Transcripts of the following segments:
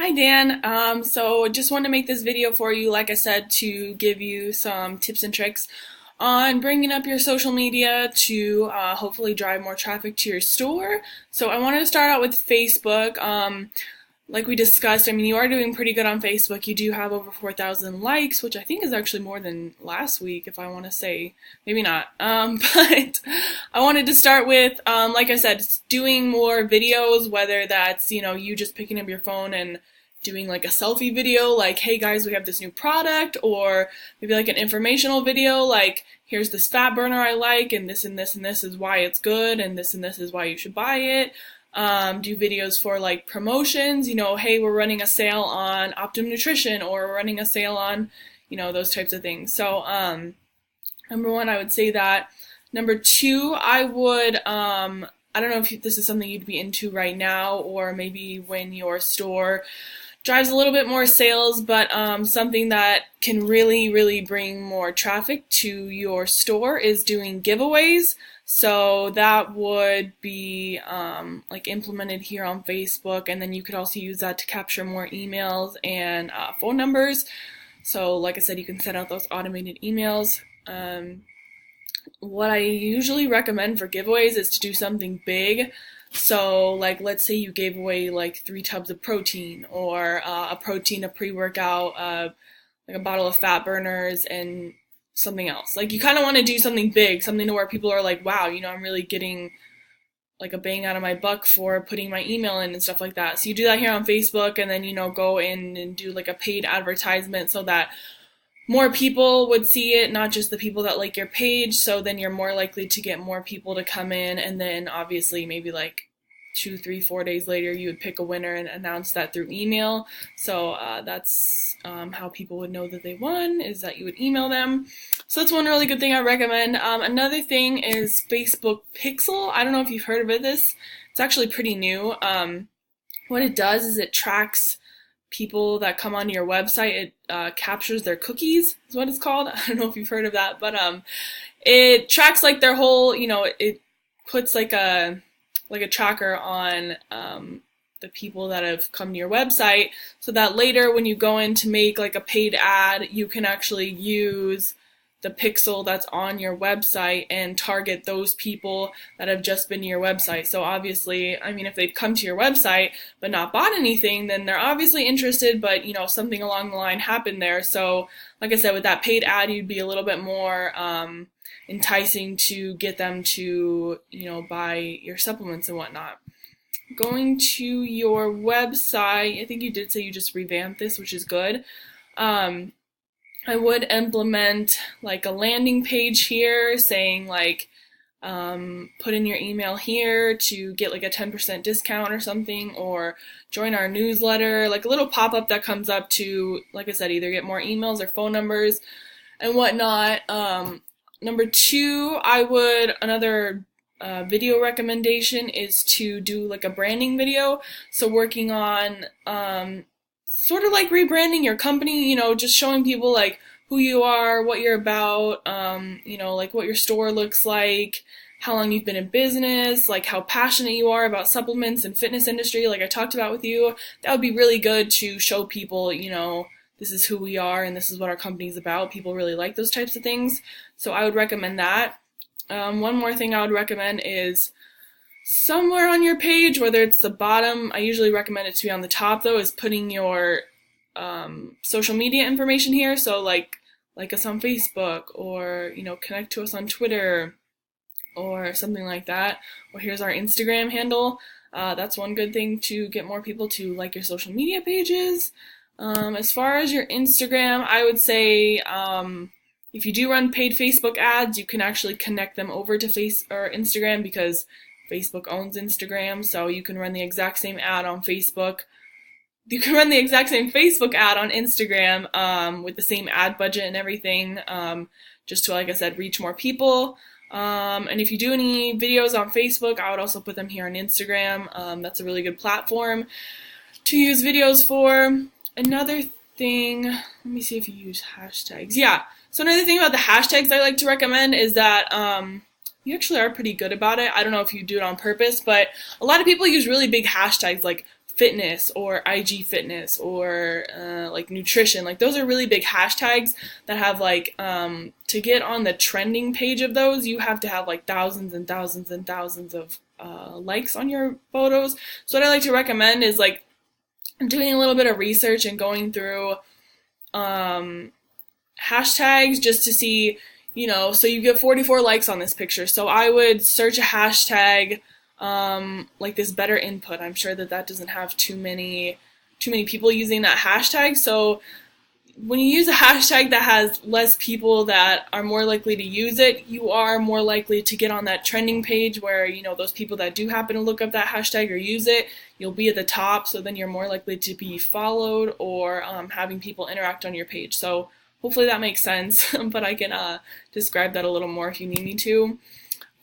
Hi Dan. So just wanted to make this video for you, like I said, to give you some tips and tricks on bringing up your social media to hopefully drive more traffic to your store. So I wanted to start out with Facebook. Like we discussed, I mean, you are doing pretty good on Facebook. You do have over 4,000 likes, which I think is actually more than last week, if I want to say. Maybe not. But I wanted to start with, like I said, doing more videos, whether that's, you just picking up your phone and doing like a selfie video, like, hey guys, we have this new product, or maybe like an informational video, like, here's this fat burner I like, and this and this and this is why it's good, and this is why you should buy it. Do videos for like promotions, hey, we're running a sale on Optimum Nutrition, or we're running a sale on, those types of things. So, number one, I would say that. Number two, I would, I don't know if this is something you'd be into right now, or maybe when your store drives a little bit more sales, but something that can really bring more traffic to your store is doing giveaways. So that would be like implemented here on Facebook, and then you could also use that to capture more emails and phone numbers. So like I said, you can send out those automated emails. What I usually recommend for giveaways is to do something big. So, like, let's say you gave away like 3 tubs of protein, or a protein, a pre-workout, like a bottle of fat burners, and something else. Like, you kind of want to do something big, something to where people are like, wow, I'm really getting like a bang out of my buck for putting my email in and stuff like that. So you do that here on Facebook, and then, go in and do like a paid advertisement so that more people would see it, not just the people that like your page. So then you're more likely to get more people to come in, and then obviously maybe like 2, 3, 4 days later you would pick a winner and announce that through email. So that's how people would know that they won, is that you would email them. So that's one really good thing I recommend. Another thing is Facebook Pixel. I don't know if you've heard of it. It's actually pretty new. What it does is it tracks people that come onto your website. It captures their cookies, is what it's called. I don't know if you've heard of that, but it tracks like their whole, it puts like a tracker on the people that have come to your website, so that later when you go in to make like a paid ad, you can actually use the pixel that's on your website and target those people that have just been to your website. So obviously, I mean, if they've come to your website but not bought anything, then they're obviously interested, but something along the line happened there. So like I said, with that paid ad, you'd be a little bit more enticing to get them to, buy your supplements and whatnot. Going to your website, I think you did say you just revamped this, which is good. I would implement like a landing page here saying like, put in your email here to get like a 10% discount or something, or join our newsletter, like a little pop-up that comes up to, like I said, either get more emails or phone numbers and whatnot. Number two, another video recommendation is to do like a branding video. So working on sort of like rebranding your company, just showing people like who you are, what you're about, like what your store looks like, how long you've been in business, like how passionate you are about supplements and fitness industry, like I talked about with you. That would be really good to show people, this is who we are and this is what our company's about. People really like those types of things. So I would recommend that. One more thing I would recommend is somewhere on your page, whether it's the bottom, I usually recommend it to be on the top though, is putting your social media information here. So like us on Facebook, or connect to us on Twitter or something like that. Or here's our Instagram handle. That's one good thing to get more people to like your social media pages. As far as your Instagram, I would say if you do run paid Facebook ads, you can actually connect them over to Instagram, because Facebook owns Instagram, so you can run the exact same ad on Facebook. You can run the exact same Facebook ad on Instagram with the same ad budget and everything, just to, like I said, reach more people. And if you do any videos on Facebook, I would also put them here on Instagram. That's a really good platform to use videos for. Another thing, let me see if you use hashtags. Yeah, so another thing about the hashtags I like to recommend is that you actually are pretty good about it. I don't know if you do it on purpose, but a lot of people use really big hashtags like fitness or IG fitness or like nutrition. Like those are really big hashtags that have like to get on the trending page of those, you have to have like thousands and thousands and thousands of likes on your photos. So what I like to recommend is like doing a little bit of research and going through hashtags just to see, you know, so you get 44 likes on this picture. So I would search a hashtag like this better input. I'm sure that that doesn't have too many people using that hashtag. So when you use a hashtag that has less people that are more likely to use it, you are more likely to get on that trending page where, you know, those people that do happen to look up that hashtag or use it, you'll be at the top. So then you're more likely to be followed or having people interact on your page. So hopefully that makes sense, but I can describe that a little more if you need me to.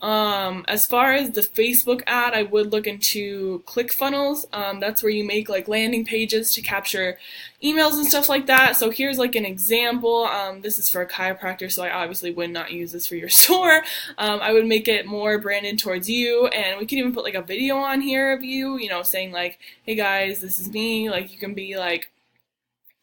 As far as the Facebook ad, I would look into ClickFunnels. That's where you make like landing pages to capture emails and stuff like that. So here's like an example. This is for a chiropractor, so I obviously would not use this for your store. I would make it more branded towards you, and we can even put like a video on here of you, you know, saying like, hey guys, this is me. Like you can be like,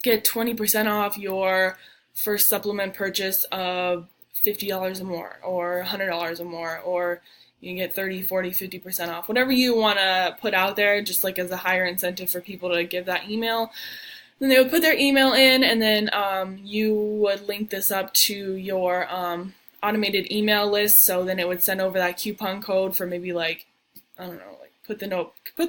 get 20% off your first supplement purchase of $50 or more, or $100 or more, or you can get 30, 40, 50% off. Whatever you want to put out there, just like as a higher incentive for people to give that email. Then they would put their email in, and then you would link this up to your automated email list. So then it would send over that coupon code for maybe like, I don't know, like put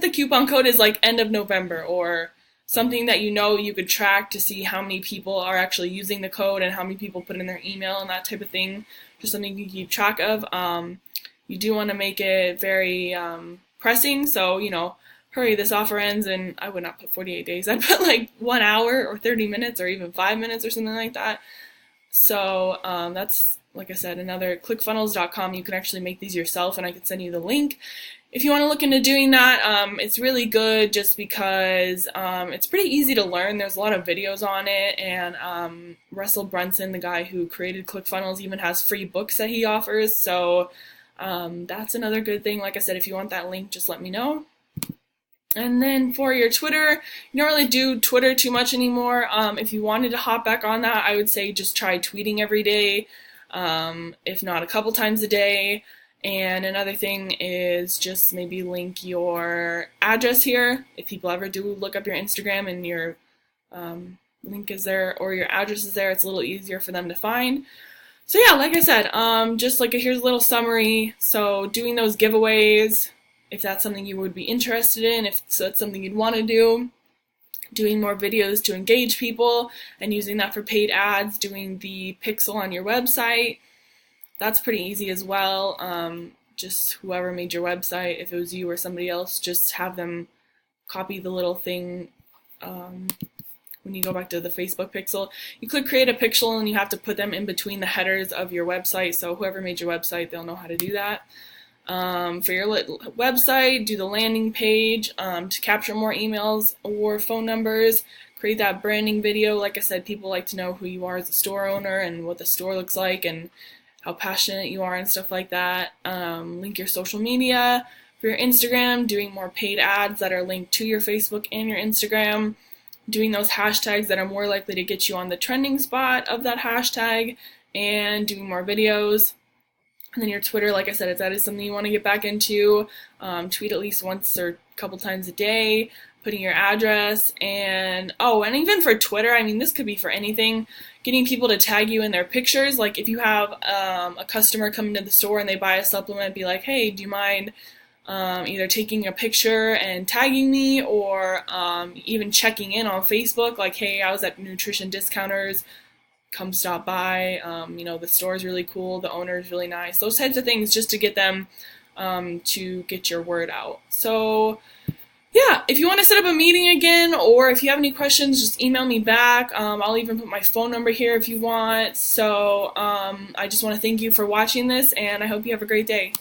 the coupon code as like end of November, or something that you know you could track to see how many people are actually using the code and how many people put in their email and that type of thing. Just something you can keep track of. You do want to make it very pressing, so, you know, hurry, this offer ends in, I would not put 48 days. I'd put like 1 hour or 30 minutes or even 5 minutes or something like that. So that's, like I said, another clickfunnels.com. You can actually make these yourself, and I can send you the link. If you want to look into doing that, it's really good just because it's pretty easy to learn. There's a lot of videos on it, and Russell Brunson, the guy who created ClickFunnels, even has free books that he offers. So that's another good thing. Like I said, if you want that link, just let me know. And then for your Twitter, you don't really do Twitter too much anymore. If you wanted to hop back on that, I would say just try tweeting every day, if not a couple times a day. And another thing is just maybe link your address here. If people ever do look up your Instagram and your link is there or your address is there, it's a little easier for them to find. So yeah, like I said, just like here's a little summary. So doing those giveaways, if that's something you would be interested in, if that's something you'd want to do, doing more videos to engage people and using that for paid ads, doing the pixel on your website. That's pretty easy as well. Just whoever made your website, if it was you or somebody else, just have them copy the little thing when you go back to the Facebook pixel. You click create a pixel and you have to put them in between the headers of your website. So whoever made your website, they'll know how to do that. For your website, do the landing page to capture more emails or phone numbers. Create that branding video. Like I said, people like to know who you are as a store owner and what the store looks like and how passionate you are and stuff like that. Link your social media. For your Instagram, doing more paid ads that are linked to your Facebook and your Instagram. Doing those hashtags that are more likely to get you on the trending spot of that hashtag, and doing more videos. And then your Twitter, like I said, if that is something you want to get back into, tweet at least once or a couple times a day, putting your address, and even for Twitter, I mean, this could be for anything, getting people to tag you in their pictures. Like if you have a customer come into the store and they buy a supplement, be like, hey, do you mind either taking a picture and tagging me, or even checking in on Facebook, like, hey, I was at Nutrition Discounters, come stop by, the store is really cool, the owner is really nice, those types of things, just to get them to get your word out. So yeah, if you want to set up a meeting again, or if you have any questions, just email me back. I'll even put my phone number here if you want. So I just want to thank you for watching this, and I hope you have a great day.